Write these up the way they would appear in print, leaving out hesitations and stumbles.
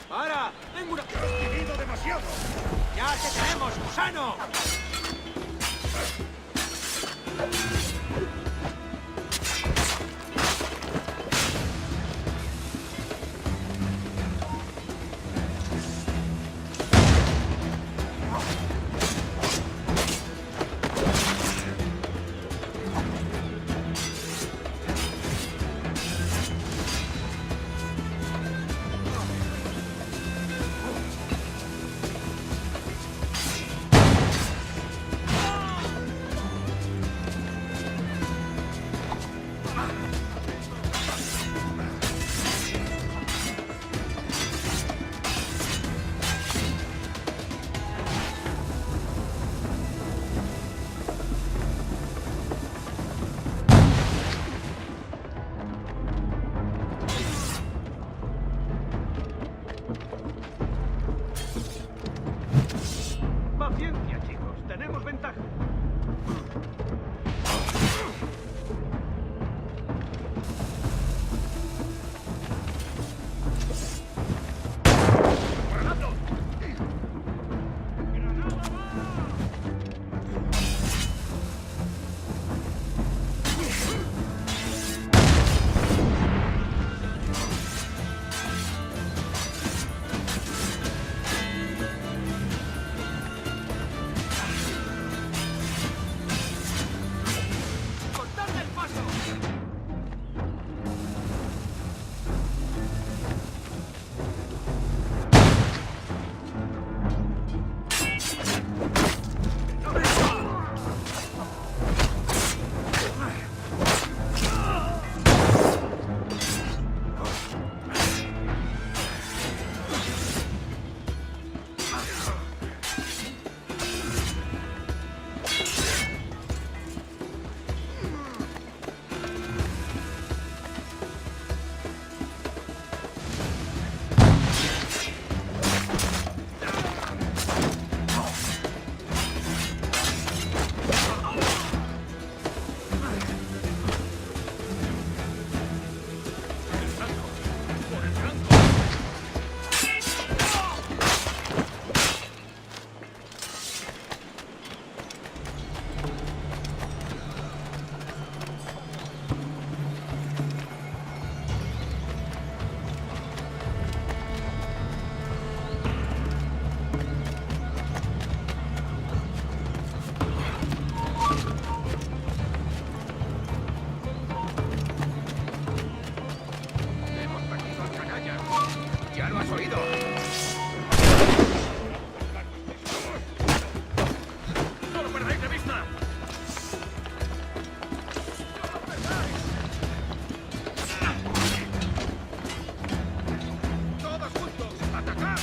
¡Para! ¡Tengo una... ¡Has vivido demasiado! ¡Ya te traemos, gusano! Paciencia, chicos. Tenemos ventaja. ¡Cortadle el paso! ¡Hemos perdido al canalla! ¡Ya lo has oído! ¡No lo perdáis de vista! ¡Todos juntos! ¡Atacad!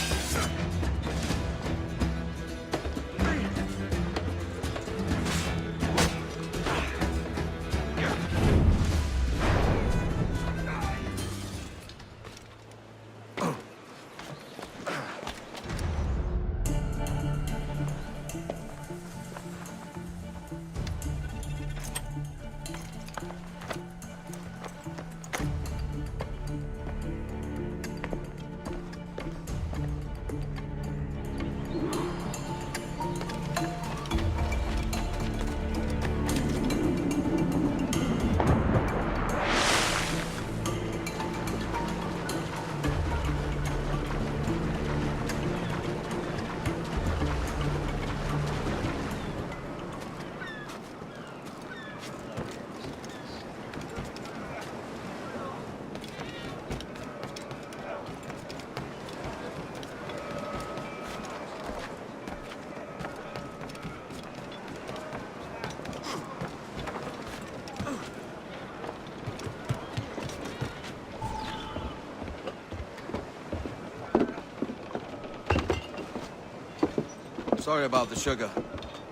Sorry about the sugar.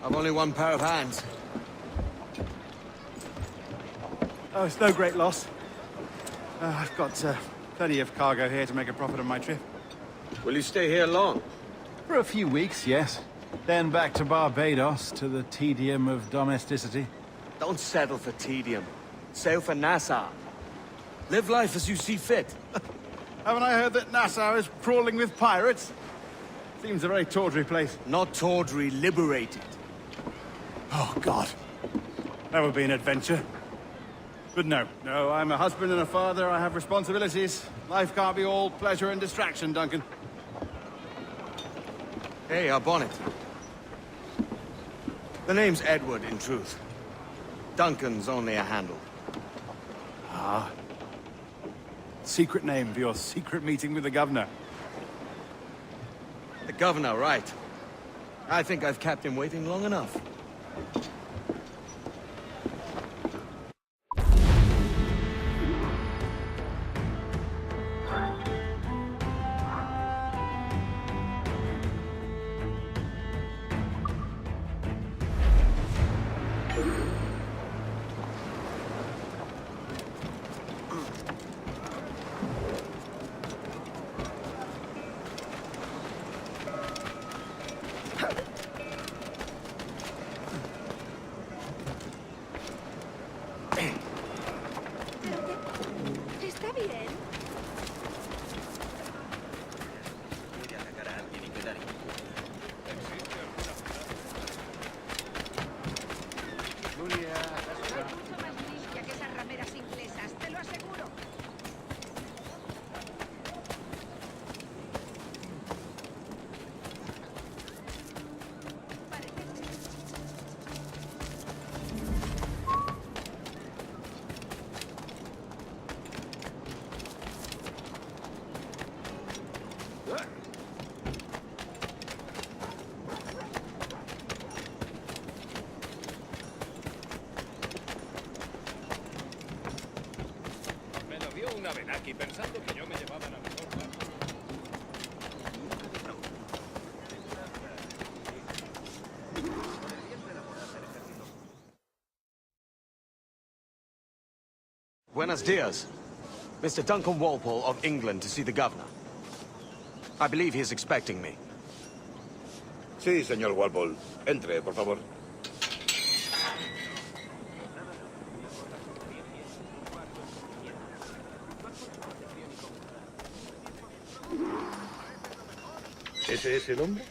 I've only one pair of hands. Oh, it's no great loss. I've got plenty of cargo here to make a profit on my trip. Will you stay here long? For a few weeks, yes. Then back to Barbados, to the tedium of domesticity. Don't settle for tedium. Sail for Nassau. Live life as you see fit. Haven't I heard that Nassau is crawling with pirates? Seems a very tawdry place. Not tawdry, liberated. Oh, God. That would be an adventure. But no, I'm a husband and a father. I have responsibilities. Life can't be all pleasure and distraction, Duncan. Hey, our bonnet. The name's Edward, in truth. Duncan's only a handle. Ah. Secret name for your secret meeting with the governor. The governor, right. I think I've kept him waiting long enough. ¿Está bien? Hay mucho más limpia que esas rameras inglesas, te lo aseguro. Me lo vio una Benaki pensando que yo me llevaba la mejor parte. Buenos dias. Mr. Duncan Walpole of England to see the governor. I believe he is expecting me. Sí, señor Walpole. Entre, por favor. ¿Ese es el hombre?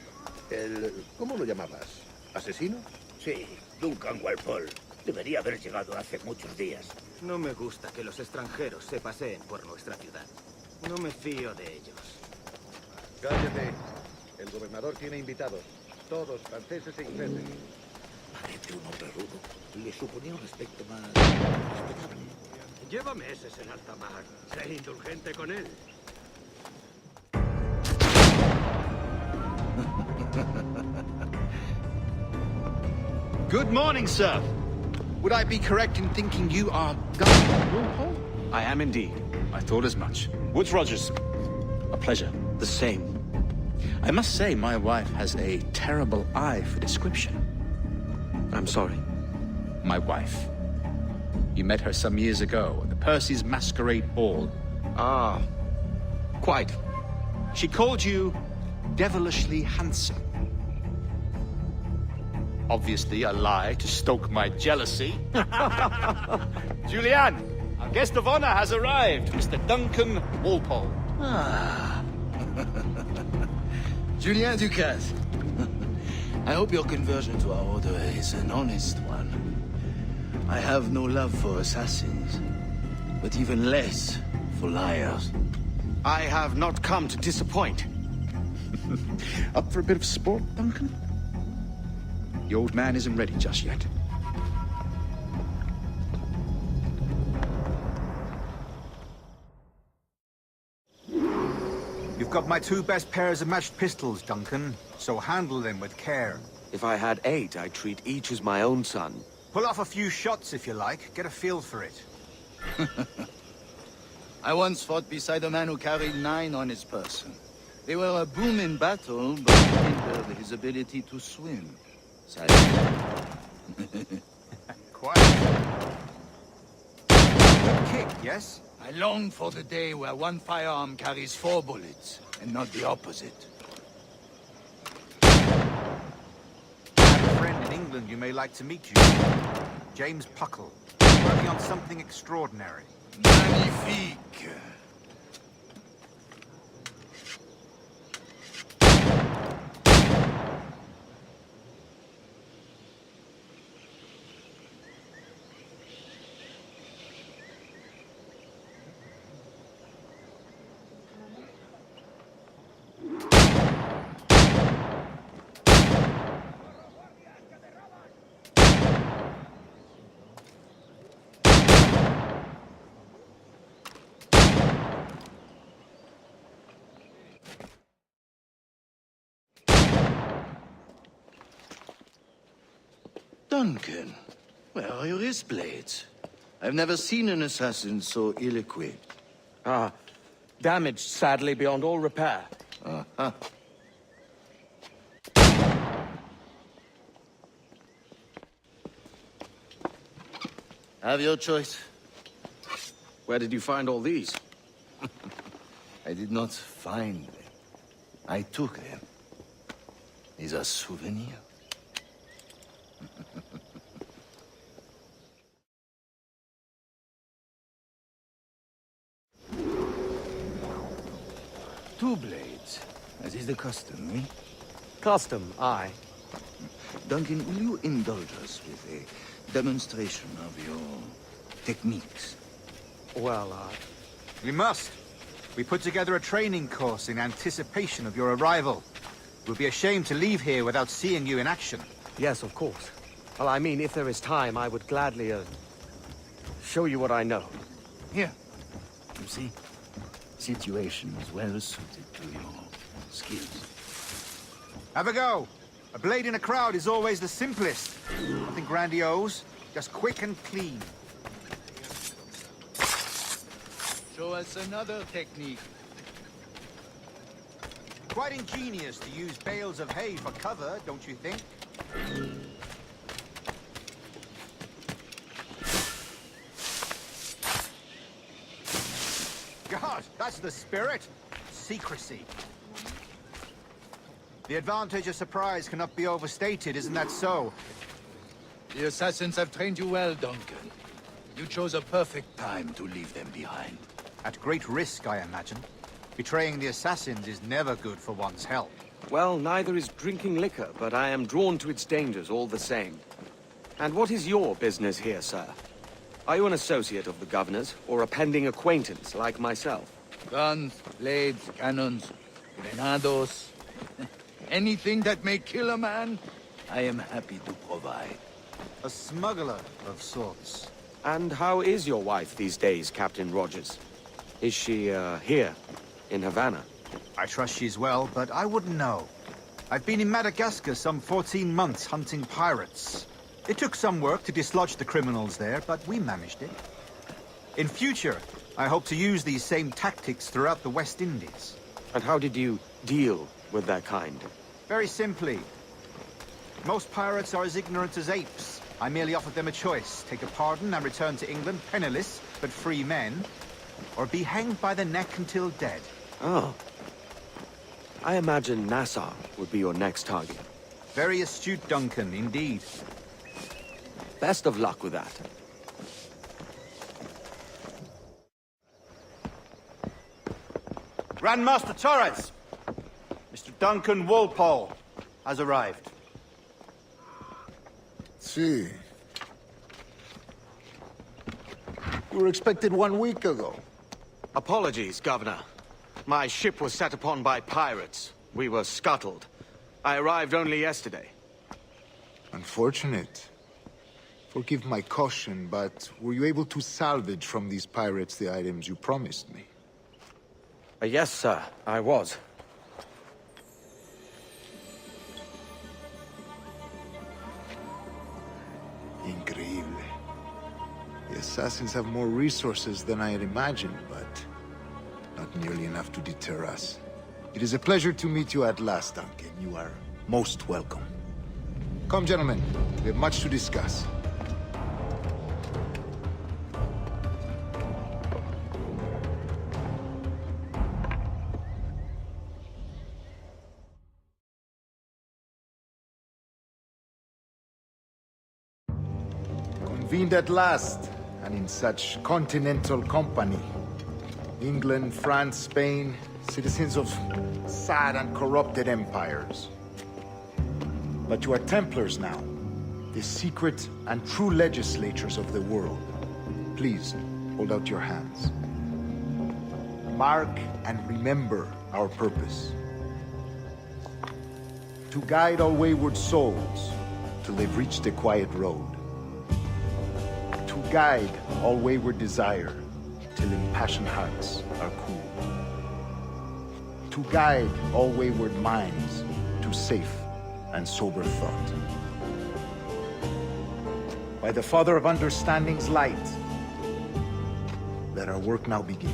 ¿Cómo lo llamabas? ¿Asesino? Sí, Duncan Walpole. Debería haber llegado hace muchos días. No me gusta que los extranjeros se paseen por nuestra ciudad. No me fío de ellos. Cállate. El gobernador tiene invitados. Todos franceses e ingleses. Parece un hombre rudo. Le suponía un aspecto más respetable. Lleva meses en alta mar. Sé indulgente con él. Good morning, sir. Would I be correct in thinking you are Governor Walpole? I am indeed. I thought as much. Woods Rogers. A pleasure. The same. I must say my wife has a terrible eye for description. I'm sorry. My wife. You met her some years ago at the Percy's Masquerade Ball. Ah, quite. She called you devilishly handsome. Obviously a lie to stoke my jealousy. Julianne, our guest of honor has arrived, Mr. Duncan Walpole. Ah. Julien Ducasse. I hope your conversion to our order is an honest one. I have no love for assassins, but even less for liars. I have not come to disappoint. Up for a bit of sport, Duncan? The old man isn't ready just yet. You've got my two best pairs of matched pistols, Duncan, so handle them with care. If I had 8, I'd treat each as my own son. Pull off a few shots if you like. Get a feel for it. I once fought beside a man who carried 9 on his person. They were a boom in battle, but hindered his ability to swim. Quiet. Good kick, yes? I long for the day where one firearm carries 4 bullets, and not the opposite. I have a friend in England you may like to meet you. James Puckle. Working on something extraordinary. Magnifique! Duncan, where are your wrist blades? I've never seen an assassin so ill-equipped. Ah, damaged sadly beyond all repair. Uh-huh. Have your choice. Where did you find all these? I did not find them. I took them. These are souvenirs. Two blades, as is the custom, eh? Custom, aye. Duncan, will you indulge us with a demonstration of your techniques? Well, We must. We put together a training course in anticipation of your arrival. We'll be ashamed to leave here without seeing you in action. yes, of course. Well, I mean, if there is time, I would gladly, show you what I know. Here. You see? Situation is well suited to your skills. Have a go. A blade in a crowd is always the simplest. Nothing grandiose, just quick and clean. Show us another technique. Quite ingenious to use bales of hay for cover, don't you think? God, that's the spirit. Secrecy. The advantage of surprise cannot be overstated, isn't that so? The assassins have trained you well, Duncan. You chose a perfect time to leave them behind. At great risk, I imagine. Betraying the assassins is never good for one's health. Well, neither is drinking liquor, but I am drawn to its dangers all the same. And what is your business here, sir? Are you an associate of the governor's, or a pending acquaintance like myself? Guns, blades, cannons, grenados. Anything that may kill a man, I am happy to provide. A smuggler of sorts. And how is your wife these days, Captain Rogers? Is she, here, in Havana? I trust she's well, but I wouldn't know. I've been in Madagascar some 14 months hunting pirates. It took some work to dislodge the criminals there, but we managed it. In future, I hope to use these same tactics throughout the West Indies. And how did you deal with that kind? Very simply. Most pirates are as ignorant as apes. I merely offered them a choice. Take a pardon and return to England penniless, but free men, or be hanged by the neck until dead. Oh. I imagine Nassau would be your next target. Very astute, Duncan, indeed. Best of luck with that. Grandmaster Torres! Mr. Duncan Walpole has arrived. See. We were expected 1 week ago. Apologies, Governor. My ship was set upon by pirates. We were scuttled. I arrived only yesterday. Unfortunate. Forgive my caution, but were you able to salvage from these pirates the items you promised me? Yes, sir, I was. Increíble. The assassins have more resources than I had imagined, but not nearly enough to deter us. It is a pleasure to meet you at last, Duncan. You are most welcome. Come, gentlemen. We have much to discuss. Convened at last, and in such continental company. England, France, Spain, citizens of sad and corrupted empires. But you are Templars now, the secret and true legislators of the world. Please, hold out your hands. Mark and remember our purpose. To guide all wayward souls till they've reached the quiet road. To guide all wayward desire till impassioned hearts are cool. To guide all wayward minds to safe and sober thought. By the Father of Understanding's light, let our work now begin.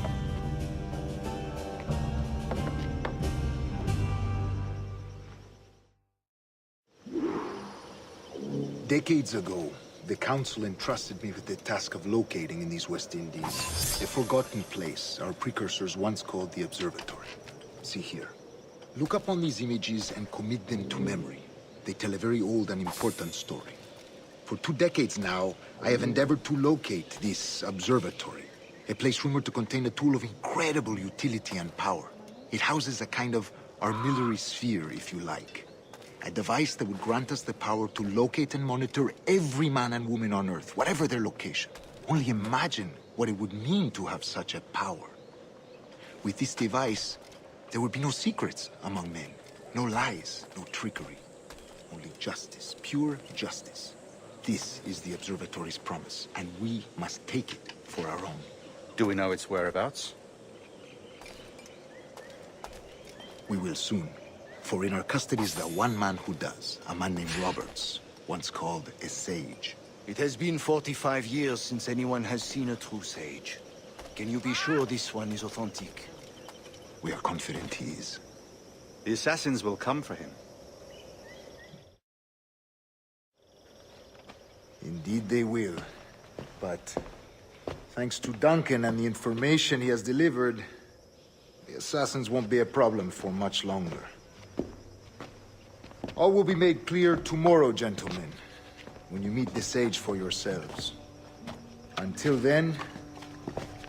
Decades ago, the Council entrusted me with the task of locating in these West Indies a forgotten place our precursors once called the Observatory. See here. Look upon these images and commit them to memory. They tell a very old and important story. For 2 decades now, I have endeavored to locate this observatory, a place rumored to contain a tool of incredible utility and power. It houses a kind of armillary sphere, if you like. A device that would grant us the power to locate and monitor every man and woman on Earth, whatever their location. Only imagine what it would mean to have such a power. With this device, there would be no secrets among men, no lies, no trickery. Only justice, pure justice. This is the Observatory's promise, and we must take it for our own. Do we know its whereabouts? We will soon. For in our custody is the one man who does, a man named Roberts, once called a sage. It has been 45 years since anyone has seen a true sage. Can you be sure this one is authentic? We are confident he is. The assassins will come for him. Indeed they will. But thanks to Duncan and the information he has delivered, the assassins won't be a problem for much longer. All will be made clear tomorrow, gentlemen, when you meet the sage for yourselves. Until then,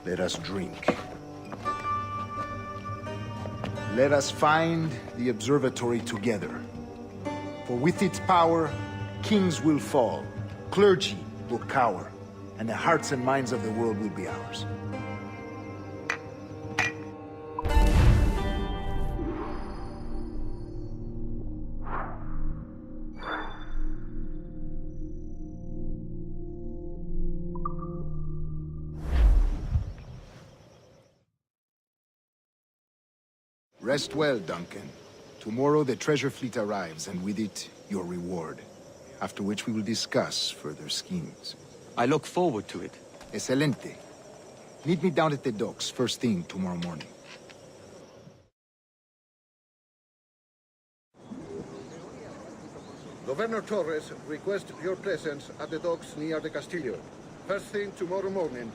let us drink. Let us find the observatory together. For with its power, kings will fall, clergy will cower, and the hearts and minds of the world will be ours. Rest well, Duncan. Tomorrow the treasure fleet arrives, and with it, your reward. After which we will discuss further schemes. I look forward to it. Excelente. Meet me down at the docks first thing tomorrow morning. Governor Torres requests your presence at the docks near the Castillo. First thing tomorrow morning.